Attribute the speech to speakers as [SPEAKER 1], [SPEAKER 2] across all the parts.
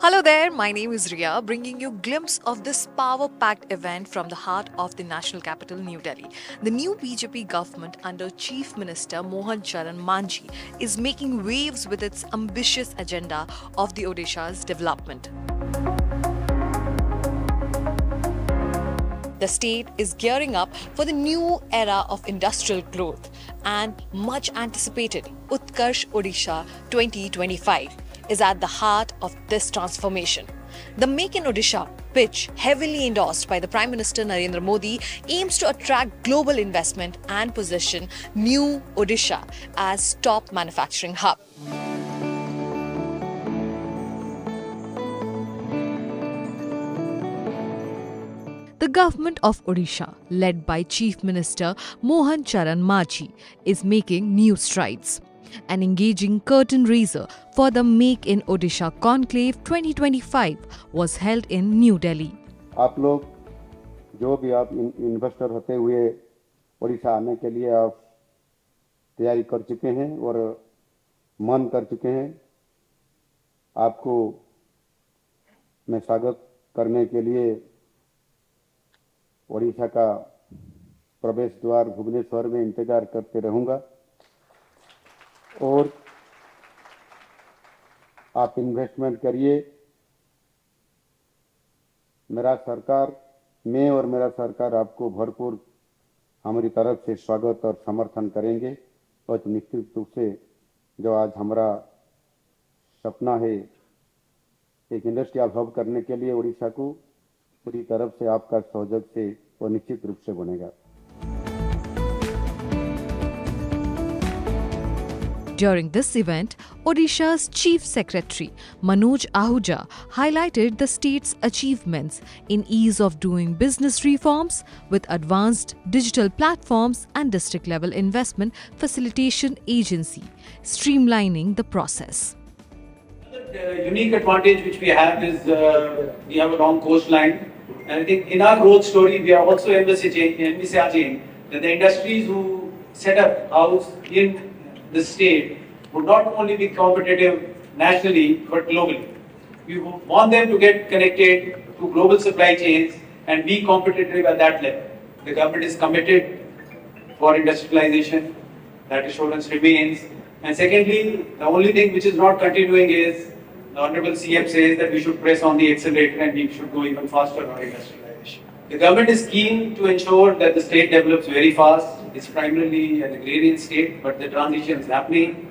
[SPEAKER 1] Hello there, my name is Ria, bringing you a glimpse of this power-packed event from the heart of the national capital, New Delhi. The new BJP government under Chief Minister Mohan Charan Manji is making waves with its ambitious agenda of the Odisha's development. The state is gearing up for the new era of industrial growth and much anticipated Utkarsh Odisha 2025 is at the heart of this transformation. The Make in Odisha pitch, heavily endorsed by the Prime Minister Narendra Modi, aims to attract global investment and position new Odisha as top manufacturing hub. The government of Odisha, led by Chief Minister Mohan Charan Manji, is making new strides. An engaging curtain raiser for the Make in Odisha Conclave 2025 was held in New Delhi.
[SPEAKER 2] आप लोग जो भी आप investor होते हुए ओडिशा आने के लिए आप तैयारी कर चुके हैं और मन कर चुके हैं, आपको मैं स्वागत करने के लिए ओडिशा का प्रवेश द्वार भुवनेश्वर में इंतजार करते रहूंगा और आप इन्वेस्टमेंट करिए। मेरा सरकार मैं और मेरा सरकार आपको भरपूर हमारी तरफ से स्वागत और समर्थन करेंगे और निश्चित रूप से जो आज हमारा सपना है एक इंडस्ट्रियल हब करने के लिए ओडिशा को पूरी तरफ से आपका सहयोग से वो निश्चित रूप से बनेगा।
[SPEAKER 1] During this event, Odisha's Chief Secretary Manoj Ahuja highlighted the state's achievements in ease of doing business reforms with advanced digital platforms and district-level investment facilitation agency, streamlining the process.
[SPEAKER 3] The unique advantage which we have is we have a long coastline, and I think in our growth story we are also envisaging that the industries who set up house in the state would not only be competitive nationally but globally. We want them to get connected to global supply chains and be competitive at that level. The government is committed for industrialization, that assurance remains. And secondly, the only thing which is not continuing is the Honorable CM says that we should press on the accelerator and we should go even faster on industrialization. The government is keen to ensure that the state develops very fast. It's primarily an agrarian state, but the transition is happening.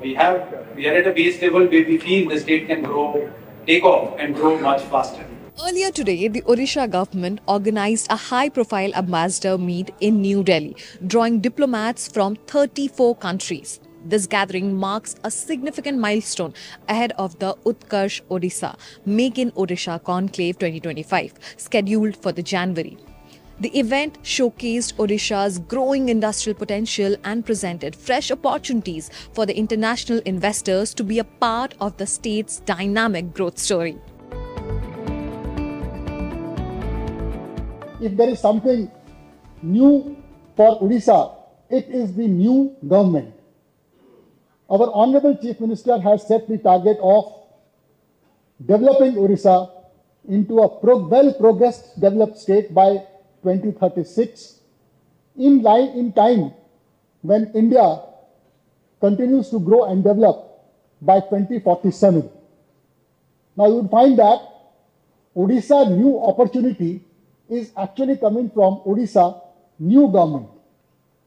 [SPEAKER 3] We are at a base level where we feel the state can grow, take off and grow much faster.
[SPEAKER 1] Earlier today, the Odisha government organized a high-profile ambassador meet in New Delhi, drawing diplomats from 34 countries. This gathering marks a significant milestone ahead of the Utkarsh Odisha Make in Odisha Conclave 2025, scheduled for the January. The event showcased Odisha's growing industrial potential and presented fresh opportunities for the international investors to be a part of the state's dynamic growth story.
[SPEAKER 4] If there is something new for Odisha, it is the new government. Our Honorable Chief Minister has set the target of developing Odisha into a well-progressed developed state by 2036, in time when India continues to grow and develop by 2047. Now you would find that Odisha new opportunity is actually coming from Odisha new government.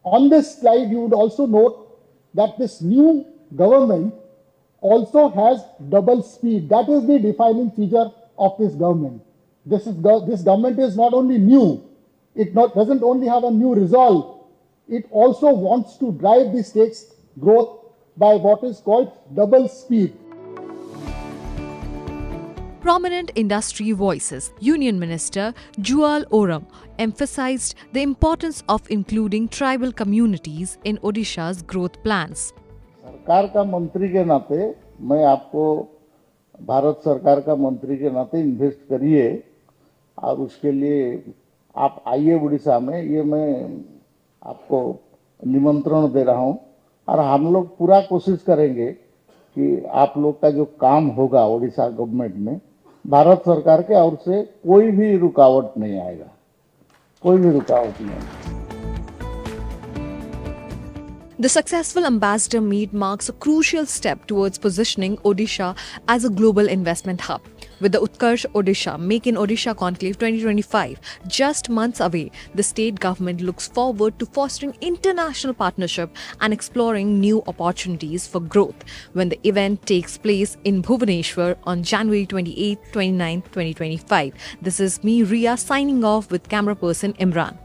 [SPEAKER 4] On this slide you would also note that this new government also has double speed. That is the defining feature of this government. This government is not only new, it doesn't only have a new resolve, it also wants to drive the state's growth by what is called double speed.
[SPEAKER 1] Prominent industry voices, Union Minister Jual Oram emphasized the importance of including tribal communities in Odisha's growth plans.
[SPEAKER 5] सरकार का मंत्री के नाते मैं आपको भारत सरकार का मंत्री के नाते इन्वेस्ट करिए और उसके लिए आप आइए उड़ीसा में, ये मैं आपको निमंत्रण दे रहा हूं और हम लोग पूरा कोशिश करेंगे कि आप लोग का जो काम होगा उड़ीसा गवर्नमेंट में, भारत सरकार के ओर से कोई भी रुकावट नहीं आएगा, कोई भी रुकावट नहीं आएगा।
[SPEAKER 1] The successful ambassador meet marks a crucial step towards positioning Odisha as a global investment hub. With the Utkarsh Odisha Make in Odisha Conclave 2025 just months away, the state government looks forward to fostering international partnership and exploring new opportunities for growth when the event takes place in Bhubaneswar on January 28, 29, 2025. This is me, Ria, signing off with camera person Imran.